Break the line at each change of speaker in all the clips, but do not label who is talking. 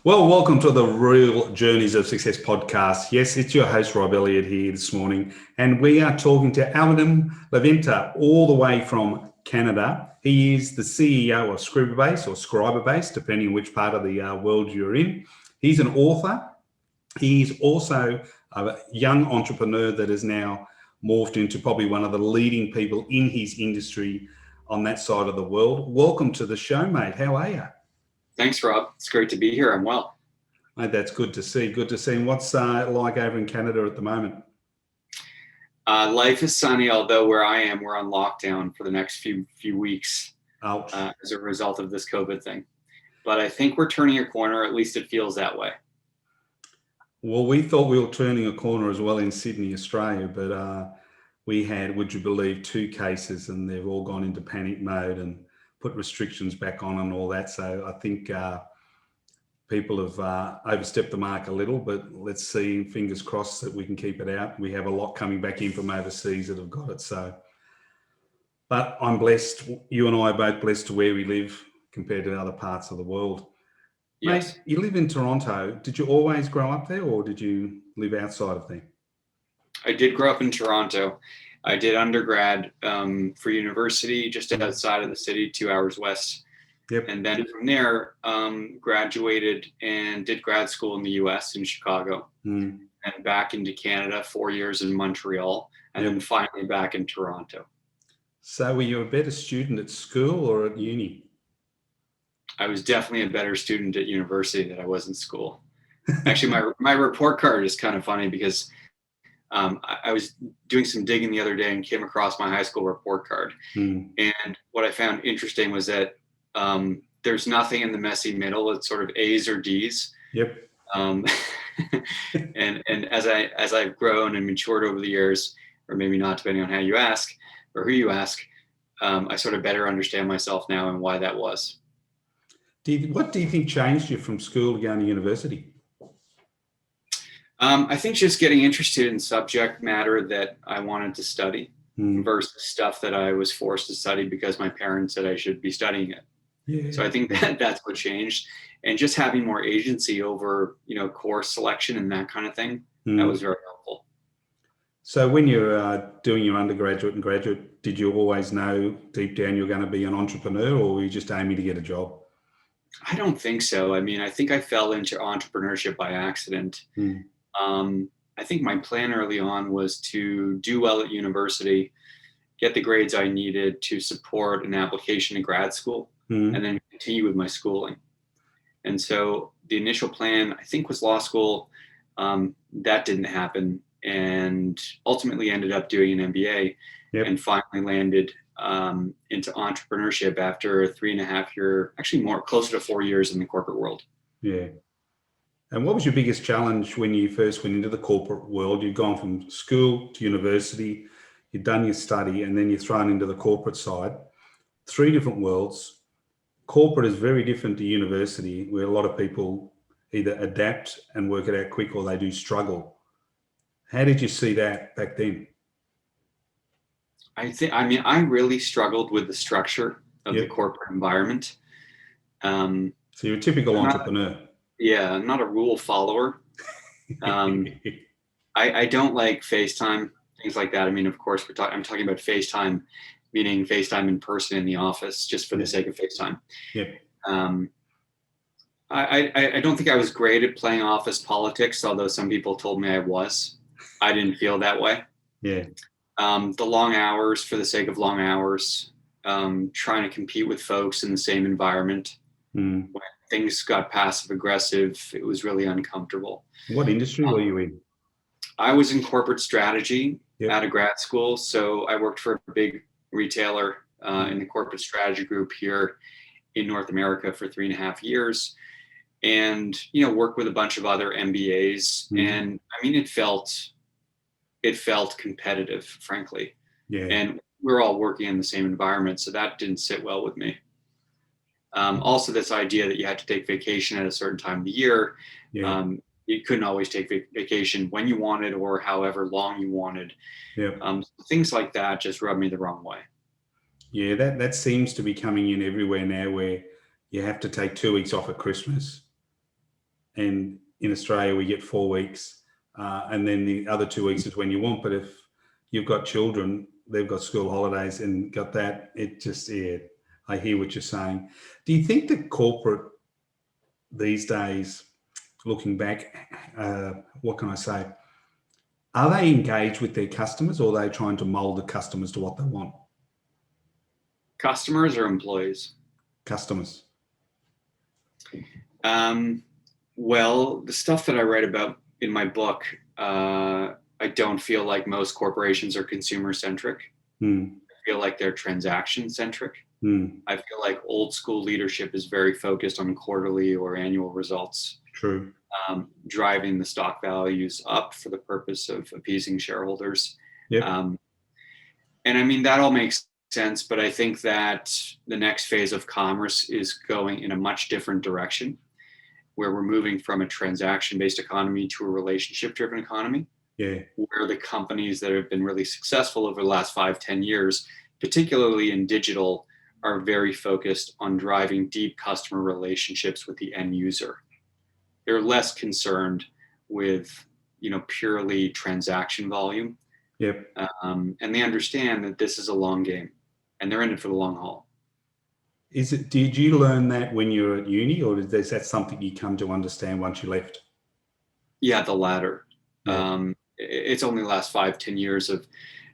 Well, welcome to the Real Journeys of Success podcast. Yes, it's your host, Rob Elliott, here this morning, and we are talking to Levinter, all the way from Canada. He is the CEO of Scriberbase, depending on which part of the world you're in. He's an author. He's also a young entrepreneur that has now morphed into probably one of the leading people in his industry on that side of the world. Welcome to the show, mate. How are you?
Thanks, Rob. It's great to be here. I'm well.
Mate, that's good to see. Good to see. And what's like over in Canada at the moment?
Life is sunny, although where I am, we're on lockdown for the next few weeks as a result of this COVID thing. But I think we're turning a corner. At least it feels that way.
Well, we thought we were turning a corner as well in Sydney, Australia, but we had, would you believe, 2 cases, and they've all gone into panic mode and put restrictions back on and all that. So I think people have overstepped the mark a little, but let's see, fingers crossed that we can keep it out. We have a lot coming back in from overseas that have got it. So, but I'm blessed. You and I are both blessed to where we live compared to other parts of the world.
Yes.
Mate, you live in Toronto. Did you always grow up there, or did you live outside of there?
I did grow up in Toronto. I did undergrad for university just outside of the city, 2 hours west.
Yep.
And then from there, graduated and did grad school in the US in Chicago, and back into Canada, 4 years in Montreal, and then finally back in Toronto.
So were you a better student at school or at uni?
I was definitely a better student at university than I was in school. Actually, my report card is kind of funny because I was doing some digging the other day and came across my high school report card. And what I found interesting was that there's nothing in the messy middle. It's sort of A's or D's.
Yep.
And as I've grown and matured over the years, or maybe not, depending on how you ask or who you ask, I sort of better understand myself now and why that was.
What do you think changed you from school to going to university?
I think just getting interested in subject matter that I wanted to study versus stuff that I was forced to study because my parents said I should be studying it. Yeah. So I think that's what changed, and just having more agency over, course selection and that kind of thing. That was very helpful.
So when you're doing your undergraduate and graduate, did you always know deep down you're going to be an entrepreneur, or were you just aiming to get a job?
I don't think so. I mean, I think I fell into entrepreneurship by accident. I think my plan early on was to do well at university, get the grades I needed to support an application to grad school, and then continue with my schooling. And so the initial plan, I think, was law school. That didn't happen, and ultimately ended up doing an MBA and finally landed into entrepreneurship after a 3.5 year, actually more, closer to 4 years in the corporate world.
Yeah. And what was your biggest challenge when you first went into the corporate world? You've gone from school to university, you've done your study, and then you're thrown into the corporate side. 3 different worlds. Corporate is very different to university, where a lot of people either adapt and work it out quick, or they do struggle. How did you see that back then?
I really struggled with the structure of the corporate environment.
So you're a typical entrepreneur.
Yeah, I'm not a rule follower. I don't like FaceTime, things like that. I mean, of course, I'm talking about FaceTime, meaning FaceTime in person in the office, just for the sake of FaceTime.
Yep.
I don't think I was great at playing office politics, although some people told me I was. I didn't feel that way.
Yeah.
The long hours for the sake of long hours, trying to compete with folks in the same environment. When things got passive aggressive, it was really uncomfortable.
What industry were you in?
I was in corporate strategy out of grad school. So I worked for a big retailer in the corporate strategy group here in North America for 3.5 years, and worked with a bunch of other MBAs. And I mean, it felt competitive, frankly. Yeah. And we're all working in the same environment, so that didn't sit well with me. Also, this idea that you had to take vacation at a certain time of the year. You couldn't always take vacation when you wanted or however long you wanted. Things like that just rubbed me the wrong way.
Yeah, that seems to be coming in everywhere now, where you have to take 2 weeks off at Christmas. and in Australia we get 4 weeks, and then the other 2 weeks is when you want. But if you've got children, they've got school holidays and got that, it just, yeah, I hear what you're saying. Do you think that corporate these days, looking back, what can I say? Are they engaged with their customers, or are they trying to mold the customers to what they want?
Customers or employees?
Customers.
Well, the stuff that I write about in my book, I don't feel like most corporations are consumer centric. I feel like they're transaction centric. I feel like old school leadership is very focused on quarterly or annual results.
True.
Driving the stock values up for the purpose of appeasing shareholders.
Yep.
And I mean, that all makes sense, but I think that the next phase of commerce is going in a much different direction, where we're moving from a transaction-based economy to a relationship-driven economy.
Yeah.
Where the companies that have been really successful over the last 5-10 years, particularly in digital, are very focused on driving deep customer relationships with the end user. They're less concerned with, purely transaction volume.
Yep.
And they understand that this is a long game, and they're in it for the long haul.
Did you learn that when you were at uni, or is that something you come to understand once you left?
Yeah, the latter.
Yeah.
It's only the last 5-10 years of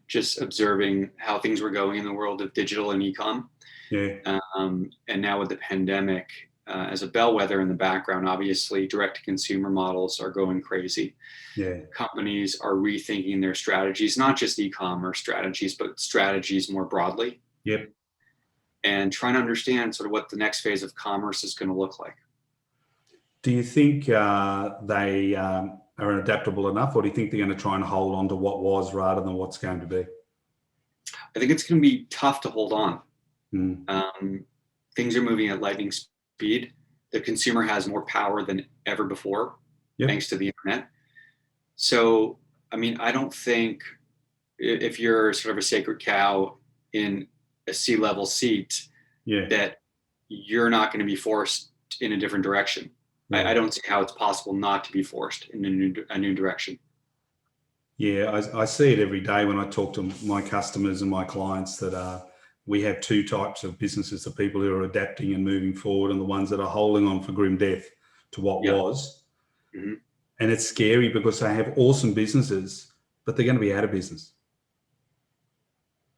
just observing how things were going in the world of digital and e-com.
Yeah.
And now with the pandemic, as a bellwether in the background, obviously direct-to-consumer models are going crazy.
Yeah.
Companies are rethinking their strategies, not just e-commerce strategies, but strategies more broadly.
Yep.
And trying to understand sort of what the next phase of commerce is going to look like.
Do you think they are adaptable enough, or do you think they're going to try and hold on to what was rather than what's going to be?
I think it's going to be tough to hold on. Things are moving at lightning speed. The consumer has more power than ever before, thanks to the internet. So, I mean, I don't think if you're sort of a sacred cow in a C-level seat, that you're not going to be forced in a different direction. I don't see how it's possible not to be forced in a new direction.
Yeah, I see it every day when I talk to my customers and my clients that we have two types of businesses: the people who are adapting and moving forward, and the ones that are holding on for grim death to what was. Mm-hmm. And it's scary because they have awesome businesses, but they're going to be out of business.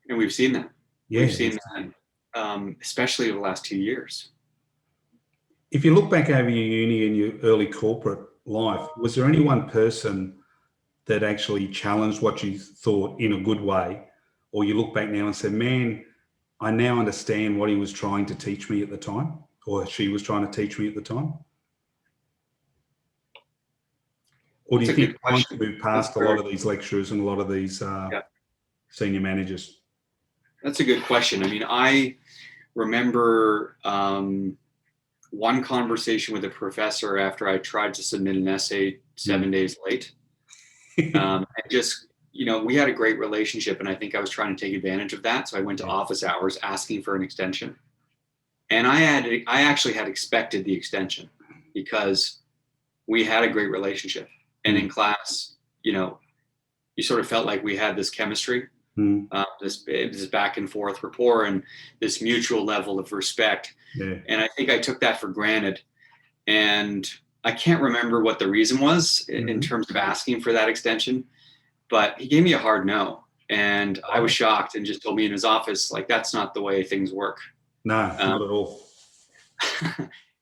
And we've seen that.
Yeah,
we've seen that, especially over the last 2 years.
If you look back over your uni and your early corporate life, was there any one person that actually challenged what you thought in a good way? Or you look back now and say, man, I now understand what he was trying to teach me at the time, or she was trying to teach me at the time? Or do you think once you move past a lot of these lecturers and a lot of these senior managers?
That's a good question. I mean, I remember one conversation with a professor after I tried to submit an essay 7 days late. And just, we had a great relationship, and I think I was trying to take advantage of that. So I went to office hours asking for an extension. And I actually had expected the extension because we had a great relationship. And in class, you sort of felt like we had this chemistry, this back and forth rapport, and this mutual level of respect. Yeah. And I think I took that for granted. And I can't remember what the reason was in terms of asking for that extension, but he gave me a hard no. And I was shocked and just told me in his office, like, that's not the way things work.
No, not at all.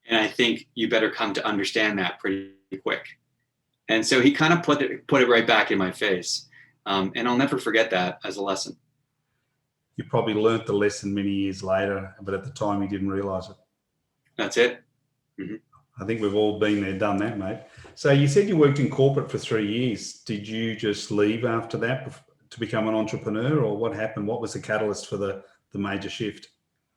And I think you better come to understand that pretty quick. And so he kind of put it right back in my face. And I'll never forget that as a lesson.
You probably learnt the lesson many years later, but at the time you didn't realize it.
That's it. Mm-hmm.
I think we've all been there, done that, mate. So you said you worked in corporate for 3 years. Did you just leave after that to become an entrepreneur, or what happened? What was the catalyst for the major shift?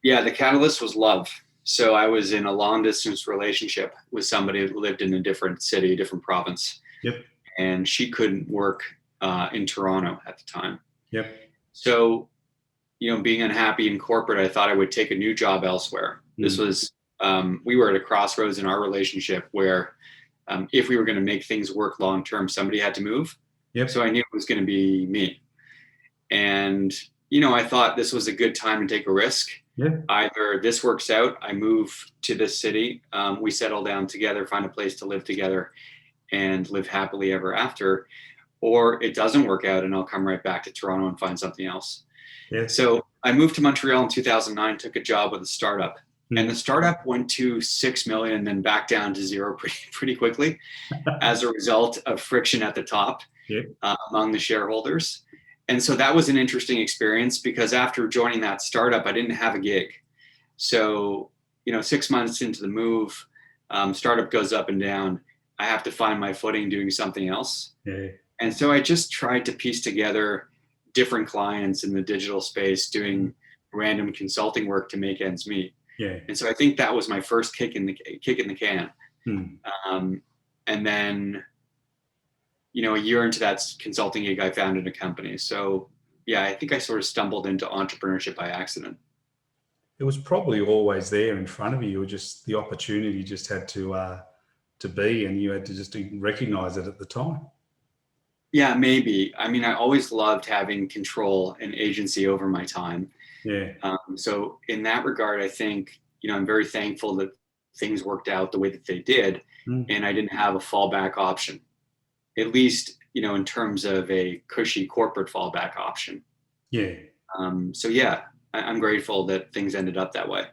Yeah, the catalyst was love. So I was in a long distance relationship with somebody who lived in a different city, a different province. Yep. And she couldn't work in Toronto at the time.
Yep.
So, being unhappy in corporate, I thought I would take a new job elsewhere. This was, we were at a crossroads in our relationship where if we were going to make things work long term, somebody had to move.
Yep.
So I knew it was going to be me. And, I thought this was a good time to take a risk.
Yeah.
Either this works out, I move to this city, we settle down together, find a place to live together and live happily ever after, or it doesn't work out and I'll come right back to Toronto and find something else.
Yeah.
So I moved to Montreal in 2009, took a job with a startup. And the startup went to 6 million and then back down to zero pretty quickly as a result of friction at the top among the shareholders. And so that was an interesting experience because after joining that startup, I didn't have a gig. So, 6 months into the move, startup goes up and down. I have to find my footing doing something else.
Yeah.
And so I just tried to piece together different clients in the digital space doing random consulting work to make ends meet.
Yeah.
And so I think that was my first kick in the can. And then, a year into that consulting gig, I founded a company. So yeah, I think I sort of stumbled into entrepreneurship by accident.
It was probably always there in front of you. You were just, the opportunity just had to be, and you had to just recognize it at the time.
Yeah, maybe. I mean, I always loved having control and agency over my time.
Yeah.
So in that regard, I think, I'm very thankful that things worked out the way that they did, and I didn't have a fallback option, at least, in terms of a cushy corporate fallback option.
Yeah.
So yeah, I'm grateful that things ended up that way.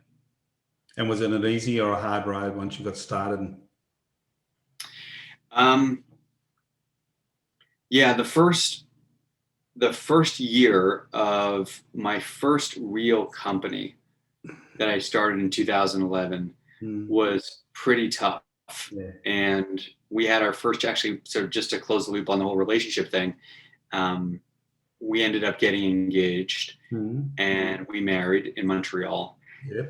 And was it an easy or a hard road once you got started?
Yeah, the first year of my first real company that I started in 2011 was pretty tough. Yeah. And we had our first, actually, so just to close the loop on the whole relationship thing, we ended up getting engaged and we married in Montreal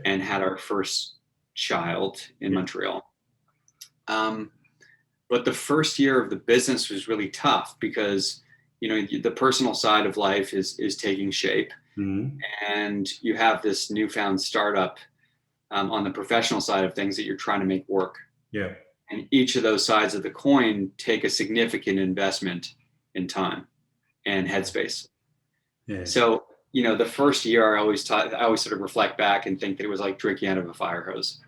and had our first child in Montreal. But the first year of the business was really tough because, the personal side of life is taking shape, and you have this newfound startup on the professional side of things that you're trying to make work.
Yeah.
And each of those sides of the coin take a significant investment in time and headspace. Yeah. So, the first year I always sort of reflect back and think that it was like drinking out of a fire hose.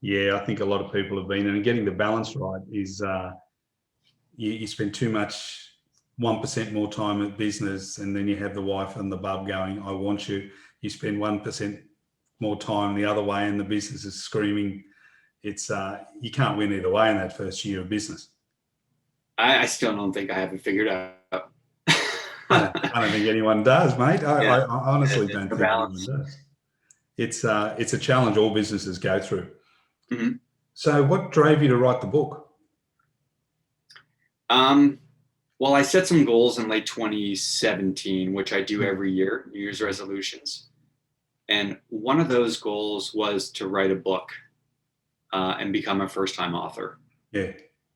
Yeah, I think a lot of people have been, and getting the balance right is you spend too much, 1% more time at business, and then you have the wife and the bub going, I want you. You spend 1% more time the other way and the business is screaming. It's you can't win either way in that first year of business.
I still don't think I have it figured out.
I don't think anyone does, mate. I honestly don't think anyone does. It's a challenge all businesses go through. Mm-hmm. So what drove you to write the book?
Well, I set some goals in late 2017, which I do every year, New Year's resolutions. And one of those goals was to write a book and become a first-time author.
Yeah.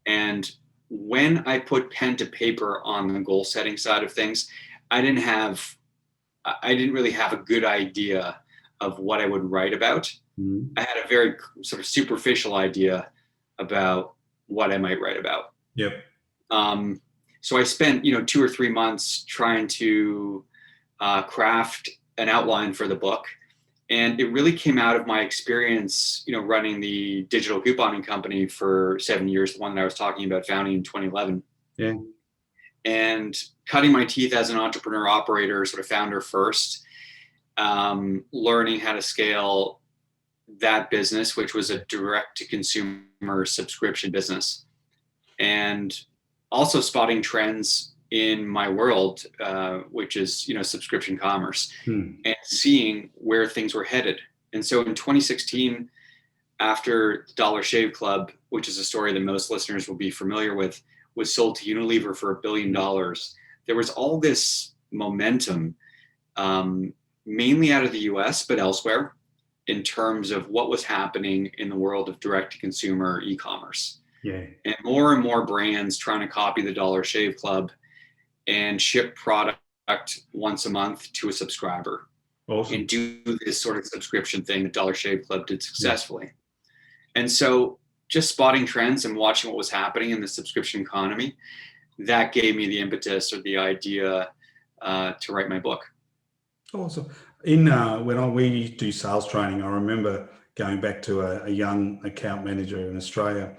And when I put pen to paper on the goal setting side of things, I didn't really have a good idea of what I would write about. Mm-hmm. I had a very sort of superficial idea about what I might write about.
Yep.
So I spent, 2 or 3 months trying to craft an outline for the book. And it really came out of my experience, running the digital couponing company for 7 years, the one that I was talking about, founding in 2011.
Yeah.
And cutting my teeth as an entrepreneur operator, sort of founder first, learning how to scale that business, which was a direct-to-consumer subscription business. And also spotting trends in my world, which is, subscription commerce, and seeing where things were headed. And so in 2016, after Dollar Shave Club, which is a story that most listeners will be familiar with, was sold to Unilever for $1 billion, there was all this momentum, mainly out of the US, but elsewhere, in terms of what was happening in the world of direct-to-consumer e-commerce.
Yeah.
And more brands trying to copy the Dollar Shave Club and ship product once a month to a subscriber.
Awesome.
And do this sort of subscription thing that Dollar Shave Club did successfully. And so just spotting trends and watching what was happening in the subscription economy, that gave me the impetus or the idea to write my book.
Awesome. We do sales training, I remember going back to a young account manager in Australia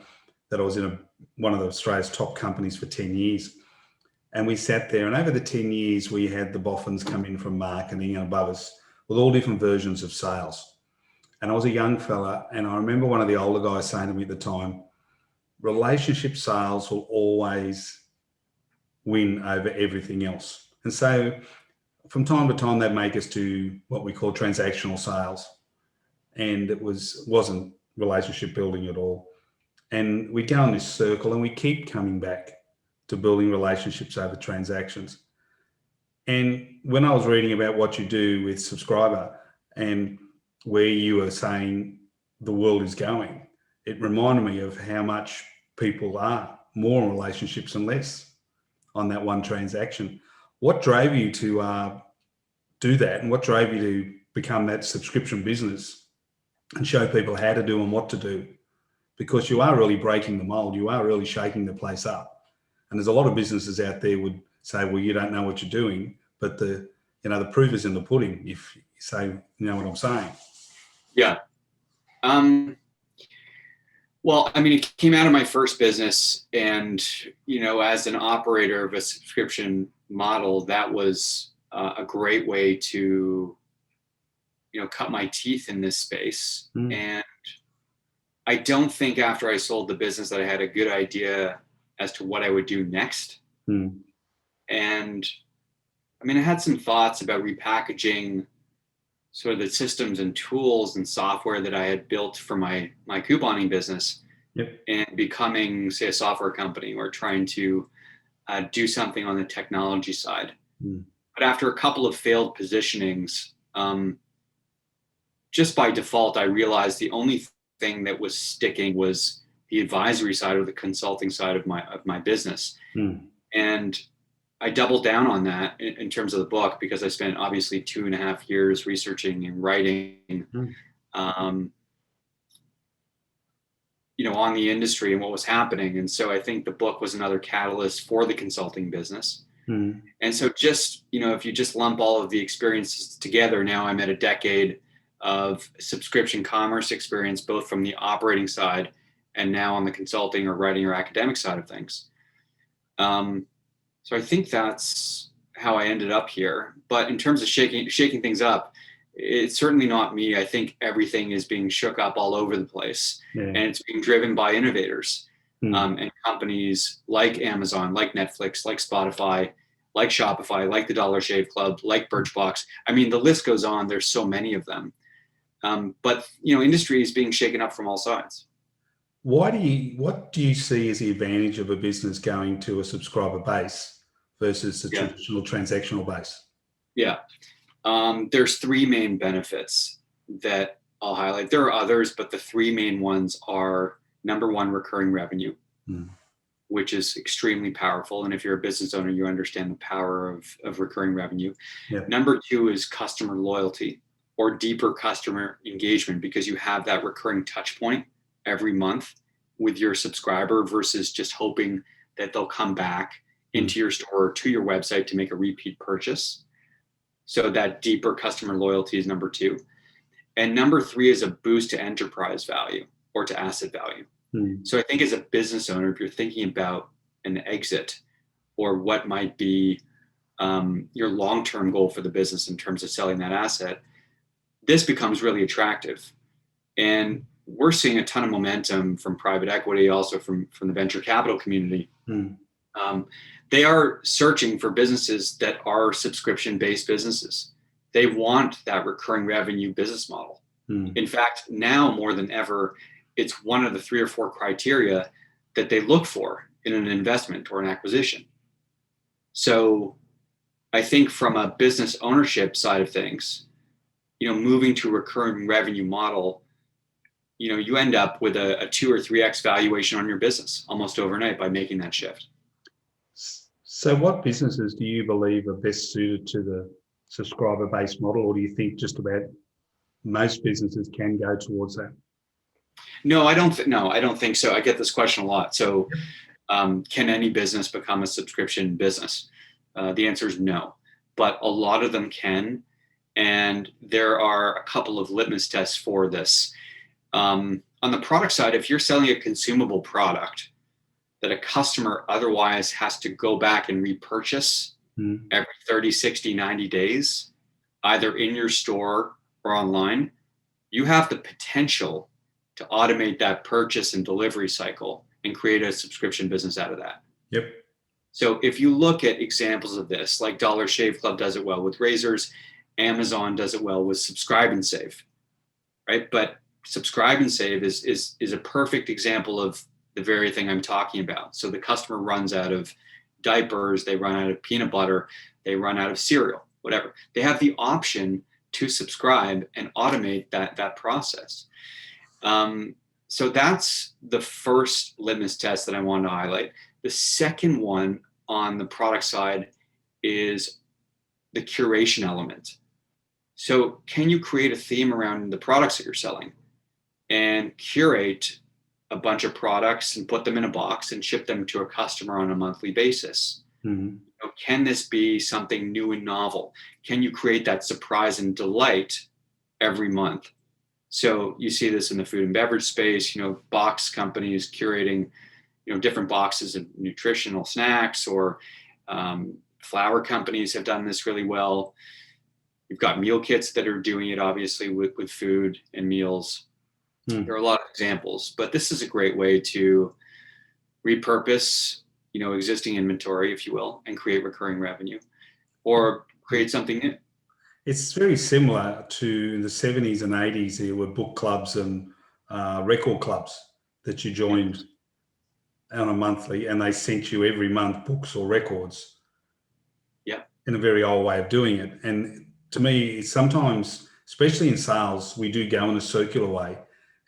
that I was in one of Australia's top companies for 10 years. And we sat there, and over the 10 years, we had the boffins come in from marketing and above us with all different versions of sales. And I was a young fella, and I remember one of the older guys saying to me at the time, relationship sales will always win over everything else. And so from time to time, they'd make us do what we call transactional sales. And it wasn't relationship building at all. And we go in this circle and we keep coming back to building relationships over transactions. And when I was reading about what you do with Subscriber and where you were saying the world is going, it reminded me of how much people are more in relationships and less on that one transaction. What drove you to do that, and what drove you to become that subscription business and show people how to do and what to do? Because you are really breaking the mold, you are really shaking the place up. And there's a lot of businesses out there would say, well, you don't know what you're doing, but the proof is in the pudding, if you say, you know what I'm saying.
Yeah. Well, I mean, it came out of my first business, and, as an operator of a subscription model, that was a great way to, cut my teeth in this space. And I don't think after I sold the business that I had a good idea as to what I would do next. And I mean, I had some thoughts about repackaging sort of the systems and tools and software that I had built for my couponing business.
Yep.
And becoming, say, a software company, or trying to do something on the technology side. But after a couple of failed positionings, just by default, I realized the only thing that was sticking was the advisory side or the consulting side of my business. And I doubled down on that in terms of the book, because I spent obviously 2.5 years researching and writing, on the industry and what was happening. And so I think the book was another catalyst for the consulting business. And so just, if you just lump all of the experiences together, now I'm at a decade of subscription commerce experience, both from the operating side and now on the consulting or writing or academic side of things. So I think that's how I ended up here. But in terms of shaking things up, it's certainly not me. I think everything is being shook up all over the place, and it's being driven by innovators and companies like Amazon, like Netflix, like Spotify, like Shopify, like the Dollar Shave Club, like Birchbox. I mean, the list goes on. There's so many of them. But industry is being shaken up from all sides.
What do you see as the advantage of a business going to a subscriber base versus the traditional transactional base?
Yeah. There's 3 main benefits that I'll highlight. There are others, but the 3 main ones are, number 1, recurring revenue, which is extremely powerful. And if you're a business owner, you understand the power of recurring revenue.
Yep.
Number 2 is customer loyalty, or deeper customer engagement, because you have that recurring touch point every month with your subscriber, versus just hoping that they'll come back into your store or to your website to make a repeat purchase. So that deeper customer loyalty is number 2. And number 3 is a boost to enterprise value, or to asset value. So I think as a business owner, if you're thinking about an exit, or what might be your long-term goal for the business in terms of selling that asset, this becomes really attractive. And we're seeing a ton of momentum from private equity, also from the venture capital community. They are searching for businesses that are subscription-based businesses. They want that recurring revenue business model. In fact, now more than ever, it's one of the 3 or 4 criteria that they look for in an investment or an acquisition. So I think from a business ownership side of things, moving to a recurring revenue model, you end up with a 2 or 3x valuation on your business almost overnight by making that shift.
So what businesses do you believe are best suited to the subscriber-based model, or do you think just about most businesses can go towards that?
No, I don't think so. I get this question a lot. So, can any business become a subscription business? The answer is no, but a lot of them can. And there are a couple of litmus tests for this. On the product side, if you're selling a consumable product that a customer otherwise has to go back and repurchase every 30, 60, 90 days, either in your store or online, you have the potential to automate that purchase and delivery cycle and create a subscription business out of that.
Yep.
So if you look at examples of this, like Dollar Shave Club does it well with razors, Amazon does it well with Subscribe and Save, right? But Subscribe and Save is a perfect example of the very thing I'm talking about. So the customer runs out of diapers, they run out of peanut butter, they run out of cereal, whatever. They have the option to subscribe and automate that process. So that's the first litmus test that I wanted to highlight. The second one on the product side is the curation element. So can you create a theme around the products that you're selling and curate a bunch of products and put them in a box and ship them to a customer on a monthly basis?
Mm-hmm.
Can this be something new and novel? Can you create that surprise and delight every month? So you see this in the food and beverage space, box companies curating, different boxes of nutritional snacks, or flour companies have done this really well. You've got meal kits that are doing it, obviously, with food and meals. There are a lot of examples, but this is a great way to repurpose, existing inventory, if you will, and create recurring revenue or create something new.
It's very similar to the 70s and 80s. There were book clubs and record clubs that you joined on a monthly, and they sent you every month books or records.
Yeah.
In a very old way of doing it. And to me, sometimes, especially in sales, we do go in a circular way.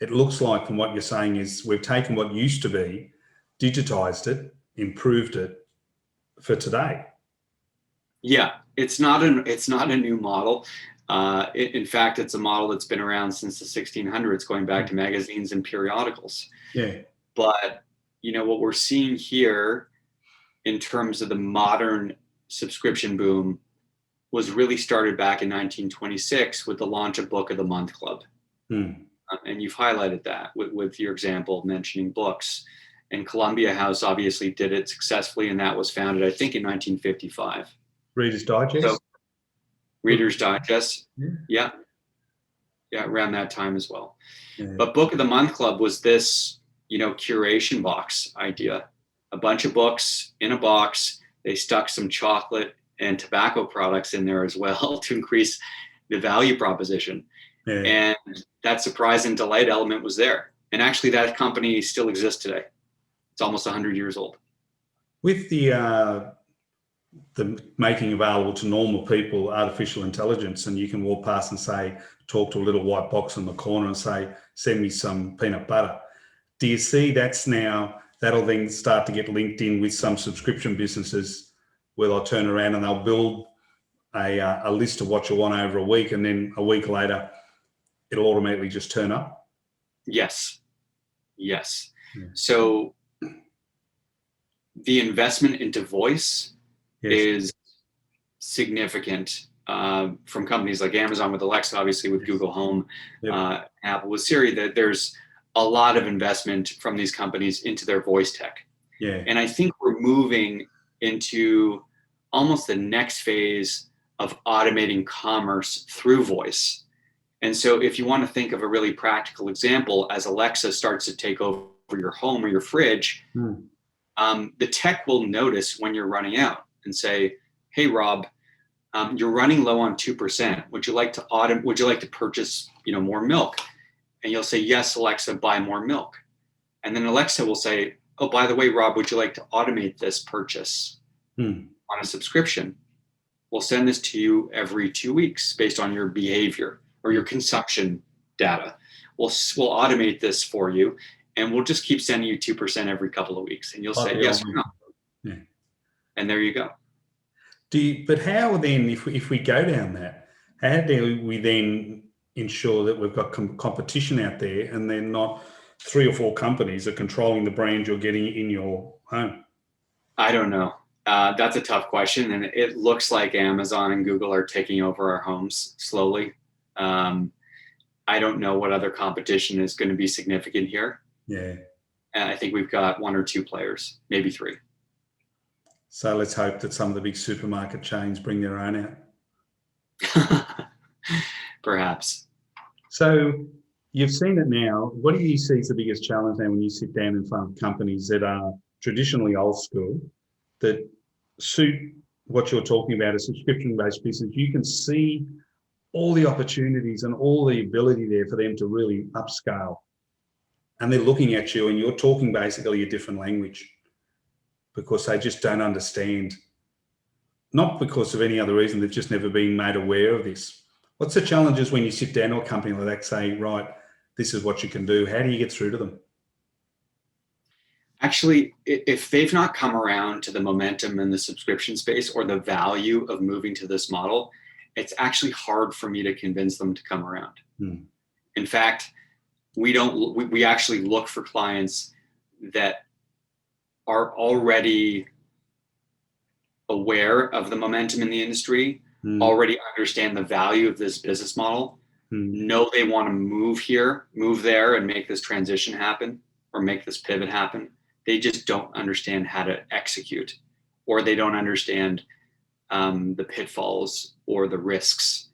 It looks like, from what you're saying, is we've taken what used to be, digitized it, improved it for today.
Yeah, it's not a new model. In fact, it's a model that's been around since the 1600s, going back to magazines and periodicals.
Yeah.
But what we're seeing here in terms of the modern subscription boom was really started back in 1926 with the launch of Book of the Month Club. And you've highlighted that with your example of mentioning books. And Columbia House obviously did it successfully, and that was founded, I think, in 1955.
Reader's Digest?
So, Reader's Digest. Yeah, around that time as well. Yeah. But Book of the Month Club was this, curation box idea. A bunch of books in a box. They stuck some chocolate and tobacco products in there as well to increase the value proposition. Yeah. And that surprise and delight element was there. And actually, that company still exists today. It's almost 100 years old.
With the making available to normal people artificial intelligence, and you can walk past and say, talk to a little white box in the corner and say, send me some peanut butter. Do you see that'll then start to get linked in with some subscription businesses where they'll turn around and they'll build a list of what you want over a week, and then a week later it'll automatically just turn up?
Yes. Yeah. So the investment into voice is significant from companies like Amazon with Alexa, obviously with Google Home, Apple with Siri. That there's a lot of investment from these companies into their voice tech. Yeah. And I think we're moving into almost the next phase of automating commerce through voice. And so if you want to think of a really practical example, as Alexa starts to take over your home or your fridge, the tech will notice when you're running out and say, hey, Rob, you're running low on 2%. Would you like to purchase, more milk? And you'll say, yes, Alexa, buy more milk. And then Alexa will say, oh, by the way, Rob, would you like to automate this purchase on a subscription? We'll send this to you every 2 weeks based on your behavior or your consumption data. We'll automate this for you, and we'll just keep sending you 2% every couple of weeks. And you'll say yes or no. Yeah. And there you go.
But how then, if we go down that, how do we then ensure that we've got competition out there and then not 3 or 4 companies are controlling the brand you're getting in your home?
I don't know. That's a tough question. And it looks like Amazon and Google are taking over our homes slowly. I don't know what other competition is going to be significant here.
Yeah.
And I think we've got 1 or 2 players, maybe 3.
So let's hope that some of the big supermarket chains bring their own out.
Perhaps.
So you've seen it now. What do you see as the biggest challenge now when you sit down in front of companies that are traditionally old school, that suit what you're talking about, a subscription-based business? You can see all the opportunities and all the ability there for them to really upscale. And they're looking at you and you're talking basically a different language because they just don't understand. Not because of any other reason, they've just never been made aware of this. What's the challenges when you sit down to a company like that, say, right, this is what you can do? How do you get through to them?
Actually, if they've not come around to the momentum in the subscription space or the value of moving to this model, it's actually hard for me to convince them to come around. In fact, we actually look for clients that are already aware of the momentum in the industry, already understand the value of this business model, know they want to move there and make this transition happen or make this pivot happen. They just don't understand how to execute, or they don't understand the pitfalls or the risks,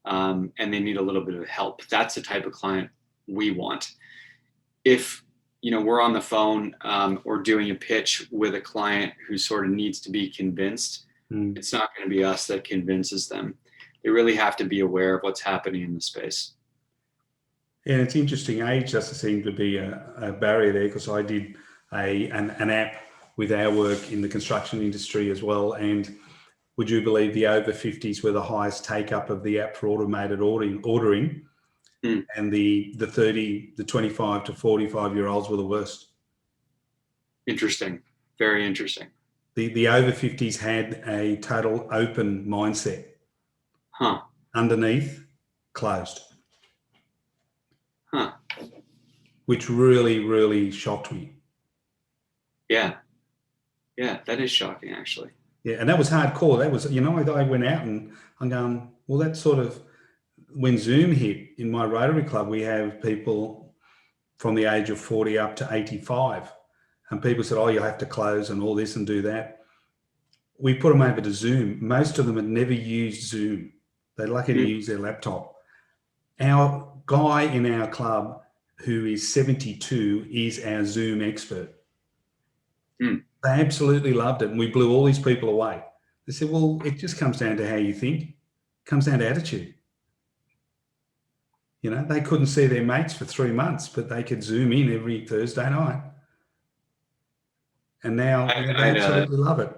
and they need a little bit of help. That's the type of client we want. If we're on the phone or doing a pitch with a client who sort of needs to be convinced, it's not going to be us that convinces them. They really have to be aware of what's happening in the space.
Yeah, it's interesting. Age doesn't seem to be a barrier there, because I did an app with our work in the construction industry as well. And would you believe the over 50s were the highest take up of the app for automated ordering, and the 25 to 45-year-olds were the worst.
Interesting. Very interesting.
The over 50s had a total open mindset. Underneath, closed. Which really, really shocked me.
Yeah, that is shocking, actually.
Yeah, and that was hardcore. That was, I went out and I'm going, well, that's sort of when Zoom hit. In my Rotary Club, we have people from the age of 40 up to 85. And people said, oh, you have to close and all this and do that. We put them over to Zoom. Most of them had never used Zoom. They're lucky to use their laptop. Our guy in our club, who is 72, is our Zoom expert. They absolutely loved it. And we blew all these people away. They said, well, it just comes down to how you think. It comes down to attitude. They couldn't see their mates for 3 months, but they could Zoom in every Thursday night. And now they absolutely love it.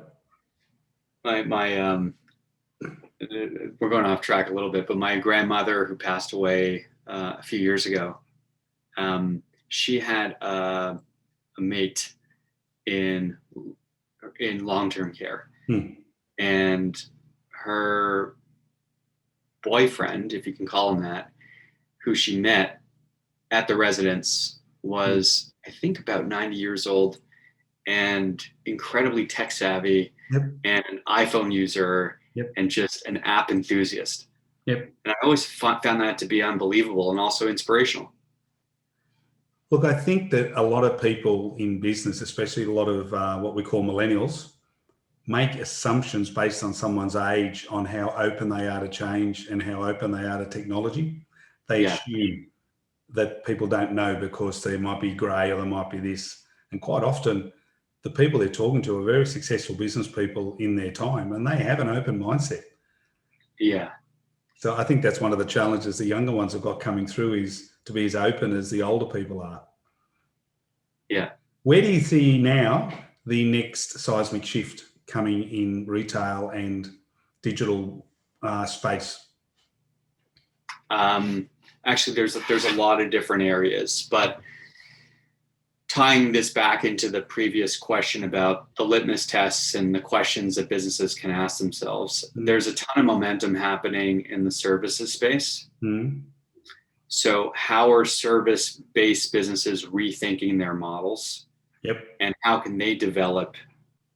We're going off track a little bit, but my grandmother, who passed away a few years ago, she had a mate in long-term care, and her boyfriend, if you can call him that, who she met at the residence, was I think about 90 years old and incredibly tech savvy, and an iPhone user, and just an app enthusiast. And I always found that to be unbelievable and also inspirational.
Look, I think that a lot of people in business, especially a lot of what we call millennials, make assumptions based on someone's age on how open they are to change and how open they are to technology. They assume that people don't know because they might be grey or they might be this. And quite often, the people they're talking to are very successful business people in their time, and they have an open mindset.
Yeah.
So I think that's one of the challenges the younger ones have got coming through, is to be as open as the older people are.
Yeah.
Where do you see now the next seismic shift coming in retail and digital space?
Actually, there's a lot of different areas, but tying this back into the previous question about the litmus tests and the questions that businesses can ask themselves, there's a ton of momentum happening in the services space. So how are service-based businesses rethinking their models?
Yep.
And how can they develop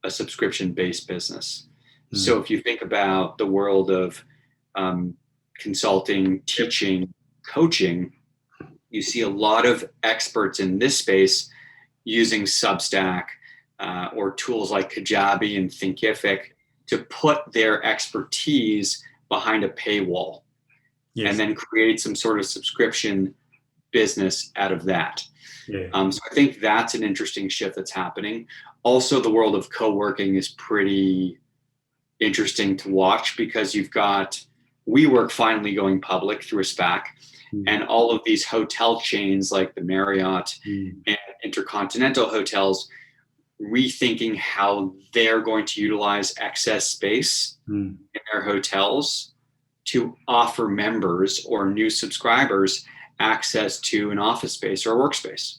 a subscription-based business?
Mm.
So if you think about the world of consulting, teaching, coaching, you see a lot of experts in this space using Substack or tools like Kajabi and Thinkific to put their expertise behind a paywall.
Yes.
And then create some sort of subscription business out of that.
Yeah.
So I think that's an interesting shift that's happening. Also, the world of co-working is pretty interesting to watch because you've got WeWork finally going public through a SPAC, and all of these hotel chains like the Marriott and Intercontinental hotels rethinking how they're going to utilize excess space in their hotels to offer members or new subscribers access to an office space or a workspace.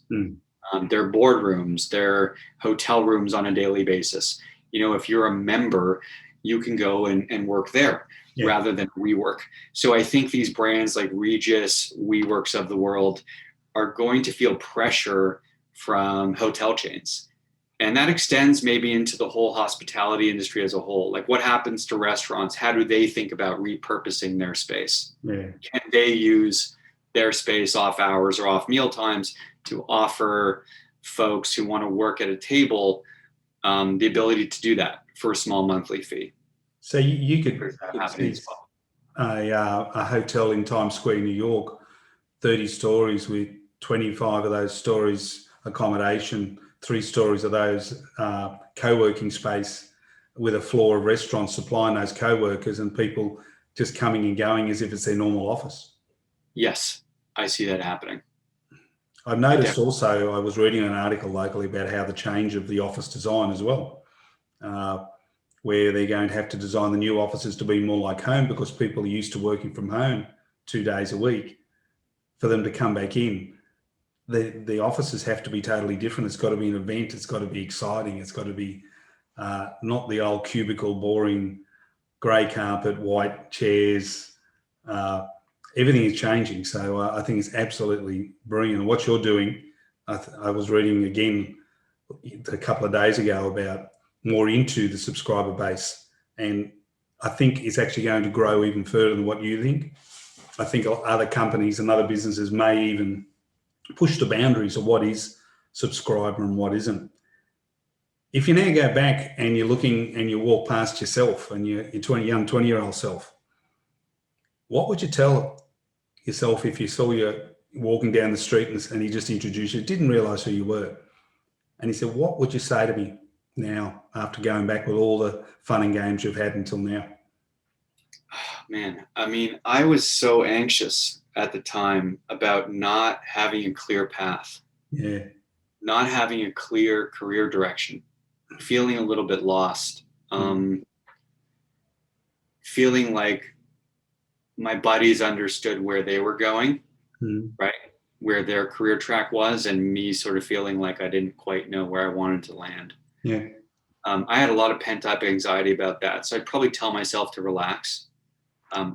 Their boardrooms, their hotel rooms on a daily basis. You know, if you're a member, you can go and work there rather than WeWork. So I think these brands like Regus, WeWorks of the world are going to feel pressure from hotel chains. And that extends maybe into the whole hospitality industry as a whole. Like, what happens to restaurants? How do they think about repurposing their space? Can they use their space off hours or off meal times to offer folks who want to work at a table the ability to do that for a small monthly fee?
So you could see a hotel in Times Square, New York, 30 stories with 25 of those stories accommodation, 3 stories of those co-working space with a floor of restaurants supplying those co-workers and people just coming and going as if it's their normal office.
Yes, I see that happening.
I've noticed also, I was reading an article locally about how the change of the office design as well, where they're going to have to design the new offices to be more like home because people are used to working from home 2 days a week. For them to come back in, the offices have to be totally different. It's got to be an event. It's got to be exciting. It's got to be not the old cubicle, boring, grey carpet, white chairs. Everything is changing. So I think it's absolutely brilliant. And what you're doing, I was reading again a couple of days ago about more into the subscriber base. And I think it's actually going to grow even further than what you think. I think other companies and other businesses may even push the boundaries of what is subscriber and what isn't. If you now go back and you're looking and you walk past yourself and your young 20-year-old self, what would you tell yourself if you saw you walking down the street and he just introduced you, didn't realize who you were? And he said, what would you say to me now after going back with all the fun and games you've had until now?
Man, I mean, I was so anxious at the time about not having a clear path. Not having a clear career direction, feeling a little bit lost, feeling like my buddies understood where they were going, right? Where their career track was, and me sort of feeling like I didn't quite know where I wanted to land. I had a lot of pent-up anxiety about that. So I'd probably tell myself to relax,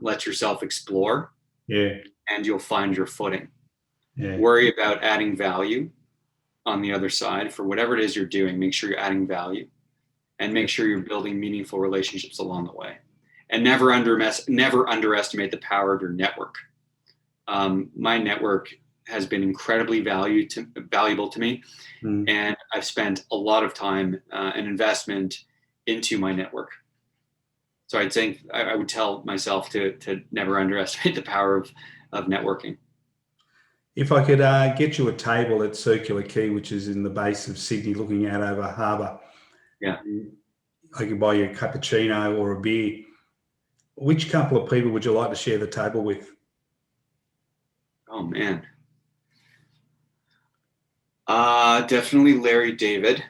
let yourself explore, and you'll find your footing. Worry about adding value on the other side for whatever it is you're doing. Make sure you're adding value and make sure you're building meaningful relationships along the way. And never underestimate the power of your network. My network has been incredibly valuable to me. And I've spent a lot of time and investment into my network. So I think I would tell myself to never underestimate the power of networking.
If I could get you a table at Circular Quay, which is in the base of Sydney, looking out over harbour, I could buy you a cappuccino or a beer. Which couple of people would you like to share the table with?
Oh, man. Definitely Larry David.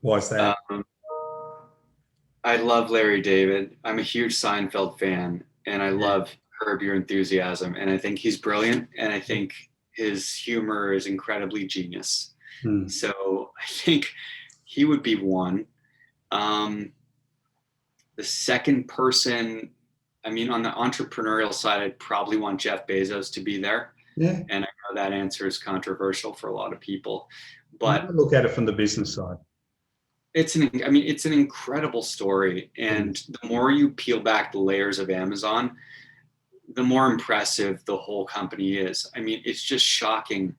Why is that?
I love Larry David. I'm a huge Seinfeld fan, and I love Curb Your Enthusiasm. And I think he's brilliant, and I think his humor is incredibly genius. So I think he would be one. The second person I mean, on the entrepreneurial side, I'd probably want Jeff Bezos to be there.
Yeah.
And I know that answer is controversial for a lot of people,
But
but
look at it from the business side.
it's an incredible story. And the more you peel back the layers of Amazon, the more impressive the whole company is. I mean, it's just shocking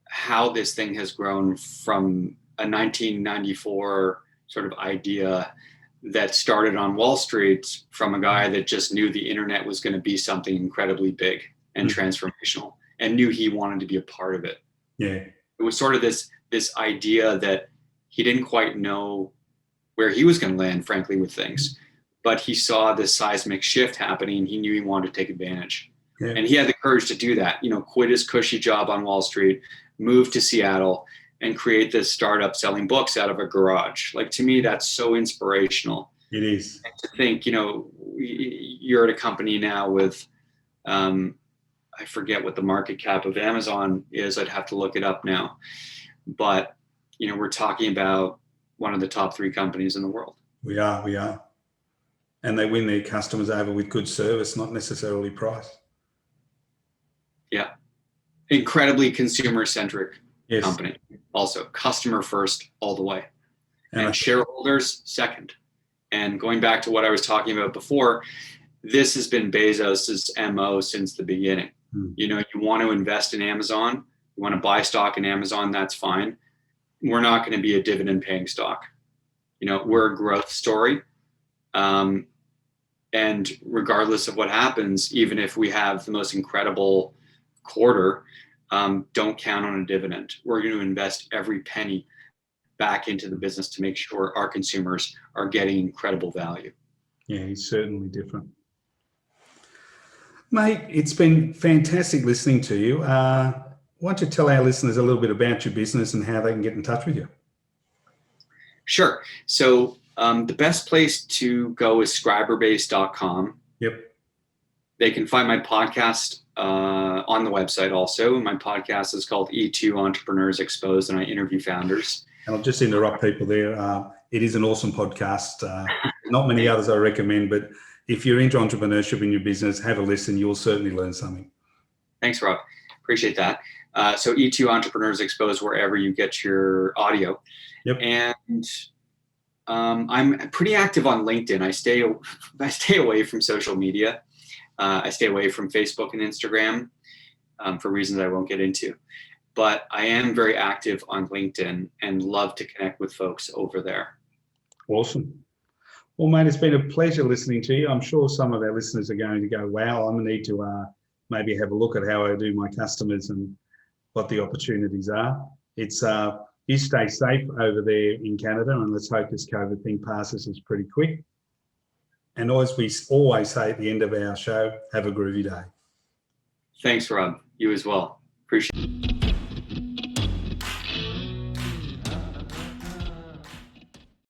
how this thing has grown from a 1994 sort of idea that started on Wall Street from a guy that just knew the internet was going to be something incredibly big and transformational and knew he wanted to be a part of it.
Yeah.
It was sort of this idea that he didn't quite know where he was going to land, frankly, with things, but he saw this seismic shift happening. He knew he wanted to take advantage. Yeah. And he had the courage to do that, quit his cushy job on Wall Street, move to Seattle, and create this startup selling books out of a garage. Like, to me, that's so inspirational.
It is.
And to think, you're at a company now with, I forget what the market cap of Amazon is. I'd have to look it up now. But, we're talking about one of the top 3 companies in the world.
We are. And they win their customers over with good service, not necessarily price.
Yeah. Incredibly consumer-centric company. Also, customer first all the way. And shareholders second. And going back to what I was talking about before, this has been Bezos's MO since the beginning. You want to invest in Amazon, you want to buy stock in Amazon, that's fine. We're not going to be a dividend paying stock. We're a growth story. And regardless of what happens, even if we have the most incredible quarter, don't count on a dividend. We're going to invest every penny back into the business to make sure our consumers are getting incredible value.
Yeah, he's certainly different. Mate, it's been fantastic listening to you. Why don't you tell our listeners a little bit about your business and how they can get in touch with you?
Sure. So the best place to go is scriberbase.com.
Yep.
They can find my podcast on the website also. My podcast is called E2 Entrepreneurs Exposed, and I interview founders.
And I'll just interrupt people there. It is an awesome podcast. Not many others I recommend, but if you're into entrepreneurship in your business, have a listen. You'll certainly learn something.
Thanks, Rob. Appreciate that. So E2 Entrepreneurs Exposed, wherever you get your audio.
Yep.
And I'm pretty active on LinkedIn. I stay away from social media. I stay away from Facebook and Instagram for reasons I won't get into. But I am very active on LinkedIn and love to connect with folks over there.
Awesome. Well, mate, it's been a pleasure listening to you. I'm sure some of our listeners are going to go, wow, I'm going to need to maybe have a look at how I do my customers and what the opportunities are. It's you stay safe over there in Canada, and let's hope this COVID thing passes us pretty quick. And as we always say at the end of our show, have a groovy day.
Thanks, Rob. You as well. Appreciate it.